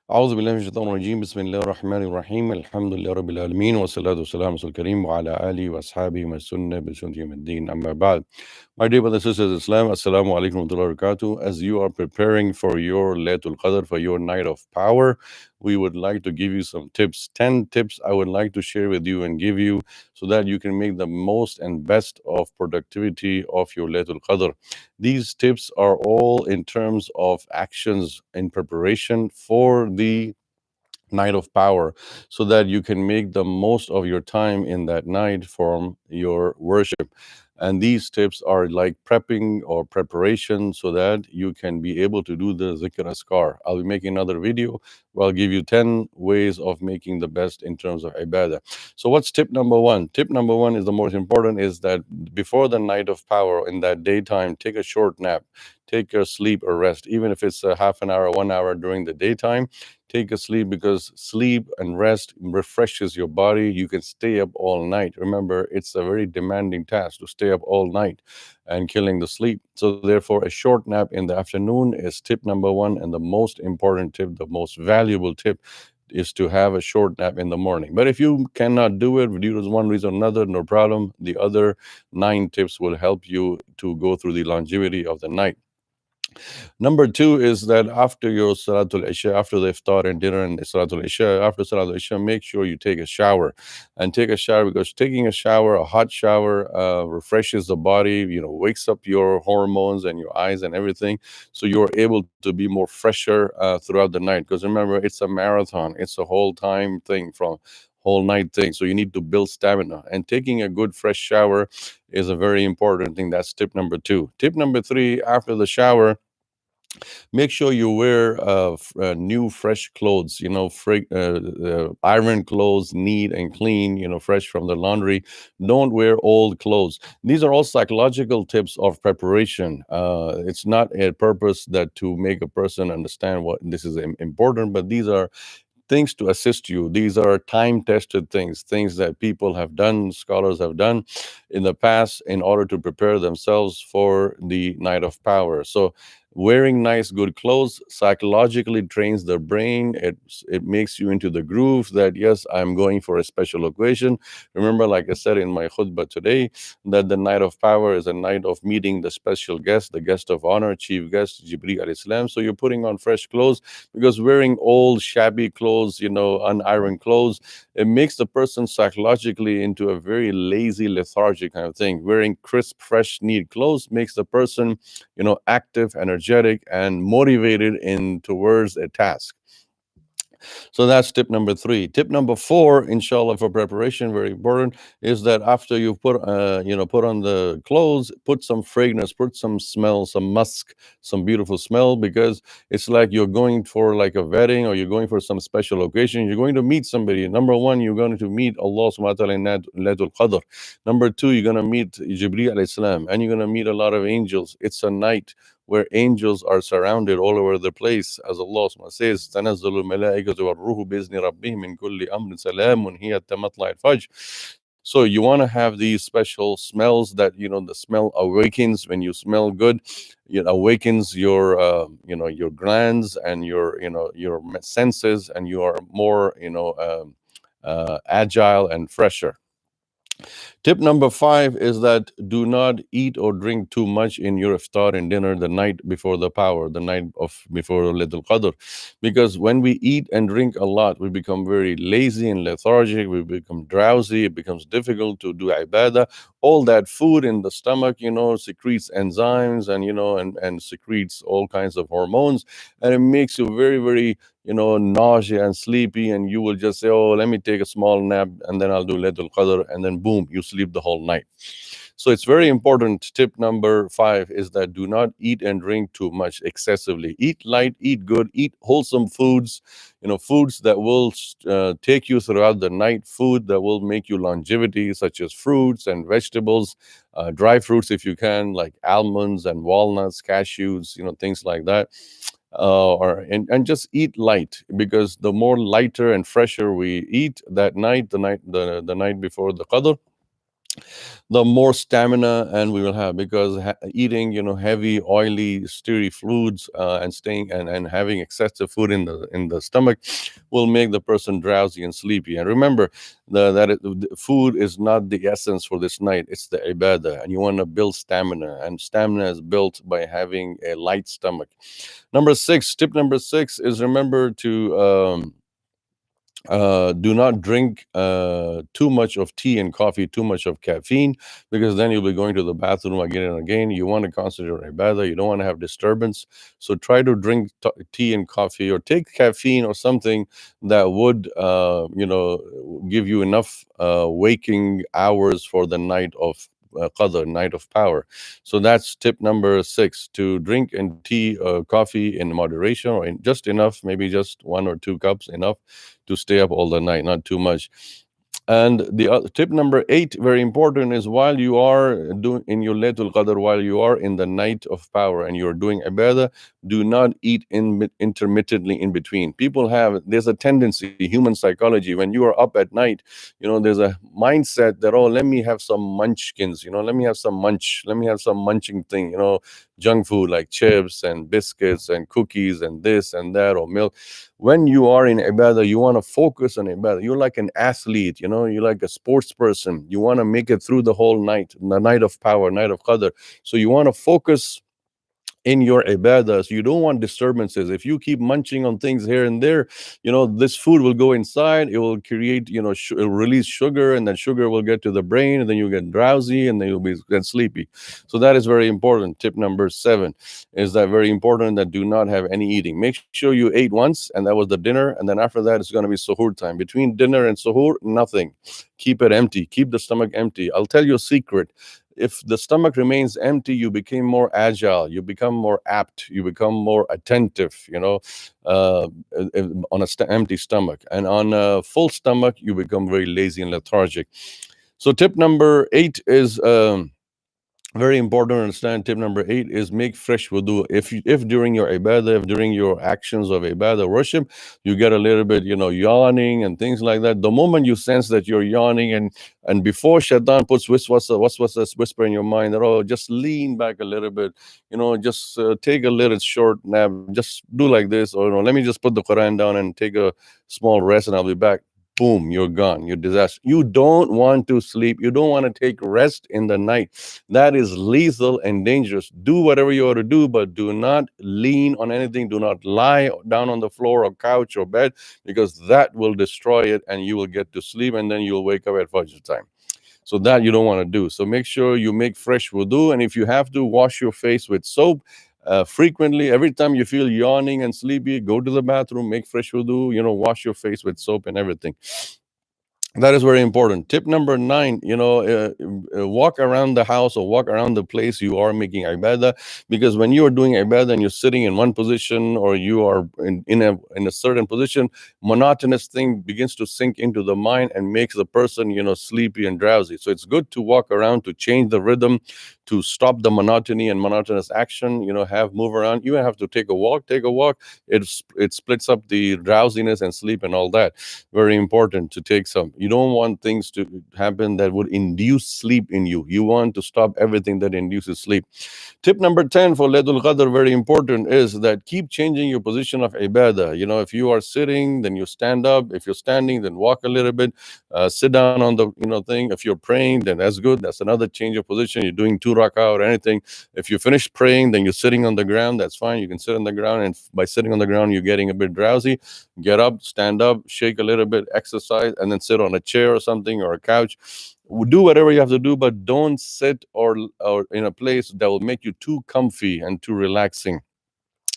اعوذ باللہ من الشیطان الرجیم بسم اللہ الرحمن الرحیم الحمد للہ رب العالمین والصلاة والسلام علی الکریم وعلی آلہ واصحابہ من سنہ بسنت یوم الدین اما بعد. My dear brothers and sisters in Islam, Assalamu alaikum wa rahmatullahi wa barakatuh. As you are preparing for your Laylatul Qadr, for your night of power, we would like to give you some tips. 10 tips I would like to share with you and give you so that you can make the most and best of productivity of your Laylatul Qadr. These tips are all in terms of actions in preparation for the night of power, so that you can make the most of your time in that night from your worship. And these tips are like prepping or preparation so that you can be able to do the zikr askar. I'll be making another video where I'll give you 10 ways of making the best in terms of ibadah. So what's tip number one? Tip number one is the most important, is that before the night of power, in that daytime, take a short nap. Take a sleep or rest, even if it's a half an hour, 1 hour during the daytime. Take a sleep, because sleep and rest refreshes your body. You can stay up all night. Remember, it's a very demanding task to stay up all night and killing the sleep. So therefore, a short nap in the afternoon is tip number one, and the most important tip, the most valuable tip, is to have a short nap in the morning. But if you cannot do it due to one reason or another, no problem. The other 9 tips will help you to go through the longevity of the night. Number 2 is that after your Salatul Isha, after the iftar and dinner and Salatul Isha, after Salatul Isha, make sure you take a shower. And take a shower, because taking a shower, a hot shower, refreshes the body, wakes up your hormones and your eyes and everything. So you're able to be more fresher throughout the night. Because remember, it's a marathon. It's a whole time thing, from whole night thing. So you need to build stamina. And taking a good fresh shower is a very important thing. That's tip number 2. Tip number 3, after the shower, make sure you wear new, fresh clothes, iron clothes, neat and clean, fresh from the laundry. Don't wear old clothes. These are all psychological tips of preparation. It's not a purpose that to make a person understand what this is important, but these are things to assist you. These are time-tested things that people have done, scholars have done in the past in order to prepare themselves for the night of power. So wearing nice, good clothes psychologically trains the brain. It makes you into the groove that, yes, I'm going for a special occasion. Remember, like I said in my khutbah today, that the night of power is a night of meeting the special guest, the guest of honor, chief guest, Jibreel alayhi salam. So you're putting on fresh clothes, because wearing old, shabby clothes, unironed clothes, it makes the person psychologically into a very lazy, lethargic kind of thing. Wearing crisp, fresh, neat clothes makes the person, active, energetic, and motivated in towards a task. So that's tip number 3. Tip number 4, inshallah, for preparation, very important, is that after you put on the clothes, put some fragrance, put some smell, some musk, some beautiful smell, because it's like you're going for like a wedding, or you're going for some special occasion. You're going to meet somebody. Number 1, you're going to meet Allah subhanahu wa ta'ala in Laylatul Qadr. Number 2, you're going to meet Jibreel alayhi salam, and you're going to meet a lot of angels. It's a night where angels are surrounded all over the place, as Allah says, تَنَزَّلُ الْمَلَائِكَةُ وَالرُّوحُ بِإِذْنِ رَبِّهِمْ مِنْ كُلِّ أَمْرٍ سَلَامٌ هِيَ حَتَّى مَطْلَعِ الْفَجْرِ. So you want to have these special smells that, the smell awakens. When you smell good, it awakens your, your glands and your senses, and you are more, agile and fresher. Tip number 5 is that do not eat or drink too much in your iftar and dinner the night before the power, the night before Laylatul Qadr. Because when we eat and drink a lot, we become very lazy and lethargic, we become drowsy, it becomes difficult to do ibadah. All that food in the stomach, secretes enzymes and secretes all kinds of hormones, and it makes you very, very nausea and sleepy, and you will just say, oh, let me take a small nap and then I'll do Laylatul Qadr, and then boom, you sleep the whole night. So it's very important. Tip number 5 is that do not eat and drink too much excessively. Eat light, eat good, eat wholesome foods, foods that will take you throughout the night, food that will make you longevity, such as fruits and vegetables, dry fruits if you can, like almonds and walnuts, cashews, things like that. And just eat light, because the more lighter and fresher we eat that night, the night before the Qadr, the more stamina and we will have, because eating heavy oily stewy foods and staying and having excessive food in the stomach will make the person drowsy and sleepy. And remember the food is not the essence for this night, it's the ibadah, and you want to build stamina, and stamina is built by having a light stomach. Tip number 6 is, remember to do not drink too much of tea and coffee, too much of caffeine, because then you'll be going to the bathroom again and again. You want to concentrate on ibadah. You don't want to have disturbance. So try to drink tea and coffee, or take caffeine or something that would, give you enough waking hours for the night of Qadr, night of power. So that's tip number 6, to drink and tea, coffee in moderation, or in just enough, maybe just 1 or 2 cups, enough to stay up all the night, not too much. And the tip number 8, very important, is while you are doing in your Laylatul Qadr, while you are in the night of power and you're doing ibadah, do not eat intermittently in between. There's a tendency, human psychology, when you are up at night, there's a mindset that, oh, let me have some munchkins, let me have some munching thing, junk food like chips and biscuits and cookies and this and that, or milk. When you are in ibadah, you want to focus on ibadah. You're like an athlete, you're like a sports person. You want to make it through the whole night, the night of power, night of Qadr. So you want to focus in your ibadahs. You don't want disturbances. If you keep munching on things here and there, this food will go inside. It will create, it'll release sugar, and then sugar will get to the brain, and then you get drowsy, and then you'll get sleepy. So that is very important. Tip number 7 is that very important, that do not have any eating. Make sure you ate once, and that was the dinner, and then after that it's going to be suhoor time. Between dinner and suhoor, nothing. Keep it empty. Keep the stomach empty. I'll tell you a secret. If the stomach remains empty, you become more agile, you become more apt, you become more attentive, on empty stomach. And on a full stomach, you become very lazy and lethargic. So tip number 8 is very important to understand. Tip number 8 is make fresh wudu. If during your ibadah, if during your actions of ibadah worship, you get a little bit, yawning and things like that, the moment you sense that you're yawning, and before shaitan puts whisper in your mind that, oh, just lean back a little bit, just take a little short nap, just do like this, or let me just put the Quran down and take a small rest and I'll be back. Boom, you're gone. You're disaster. You don't want to sleep. You don't want to take rest in the night. That is lethal and dangerous. Do whatever you ought to do, but do not lean on anything. Do not lie down on the floor or couch or bed, because that will destroy it, and you will get to sleep, and then you'll wake up at Fajr time. So that you don't want to do. So make sure you make fresh wudu, and if you have to, wash your face with soap frequently. Every time you feel yawning and sleepy, go to the bathroom, make fresh wudu, wash your face with soap and everything. That is very important. Tip number 9, walk around the house or walk around the place you are making ibadah, because when you are doing ibadah and you're sitting in one position, or you are in a certain position, monotonous thing begins to sink into the mind and makes the person, sleepy and drowsy. So it's good to walk around, to change the rhythm, to stop the monotony and monotonous action, move around. You have to take a walk. It splits up the drowsiness and sleep and all that. Very important to take some. You don't want things to happen that would induce sleep in you. You want to stop everything that induces sleep. Tip number 10 for Laylatul Qadr, very important, is that keep changing your position of ibadah. If you are sitting, then you stand up. If you're standing, then walk a little bit. Sit down on the thing. If you're praying, then that's good. That's another change of position. You're doing 2 rak'ah or anything. If you finish praying, then you're sitting on the ground. That's fine. You can sit on the ground, and by sitting on the ground, you're getting a bit drowsy. Get up, stand up, shake a little bit, exercise, and then sit on a chair or something, or a couch. Do whatever you have to do, but don't sit or in a place that will make you too comfy and too relaxing.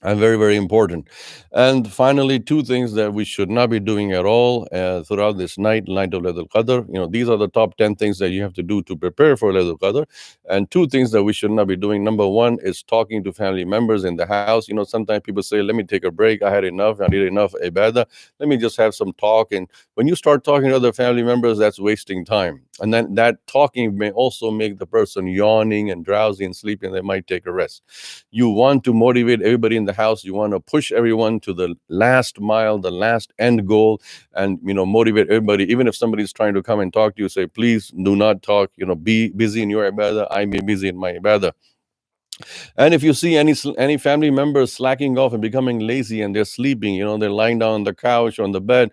And very, very important. And finally, 2 things that we should not be doing at all throughout this night of Laylatul Qadr. These are the top 10 things that you have to do to prepare for Laylatul Qadr. And 2 things that we should not be doing. Number 1 is talking to family members in the house. Sometimes people say, let me take a break. I had enough. I need enough ibadah. Let me just have some talk. And when you start talking to other family members, that's wasting time. And then that talking may also make the person yawning and drowsy and sleepy, and they might take a rest. You want to motivate everybody in the house. You want to push everyone to the last mile, the last end goal, and motivate everybody. Even if somebody's trying to come and talk to you, say, please do not talk. Be busy in your ibadah. I be busy in my ibadah. And if you see any family members slacking off and becoming lazy and they're sleeping, they're lying down on the couch or on the bed,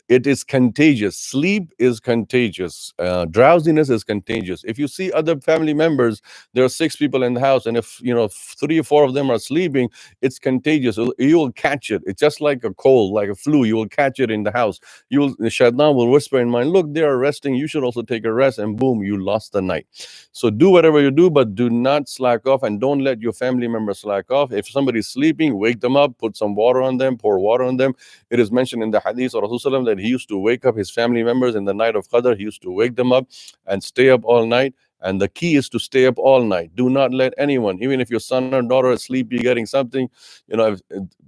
it is contagious. Sleep is contagious. Drowsiness is contagious. If you see other family members, there are 6 people in the house, and if 3 or 4 of them are sleeping, it's contagious. You will catch it. It's just like a cold, like a flu. You will catch it in the house. The shaitan will whisper in mind, look, they are resting. You should also take a rest, and boom, you lost the night. So do whatever you do, but do not slack off, and don't let your family members slack off. If somebody's sleeping, wake them up, put some water on them, pour water on them. It is mentioned in the hadith of Rasulullah that he used to wake up his family members in the night of Qadr. He used to wake them up and stay up all night. And the key is to stay up all night. Do not let anyone, even if your son or daughter is sleepy, getting something,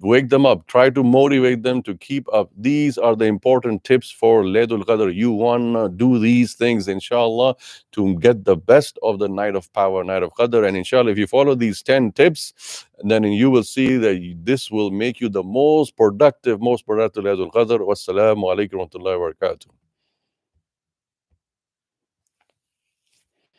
wake them up. Try to motivate them to keep up. These are the important tips for Laylatul Qadr. You want to do these things, inshallah, to get the best of the night of power, night of Qadr. And inshallah, if you follow these 10 tips, then you will see that this will make you the most productive Laylatul Qadr. Wassalamu alaikum wa rahmatullahi wa barakatuh.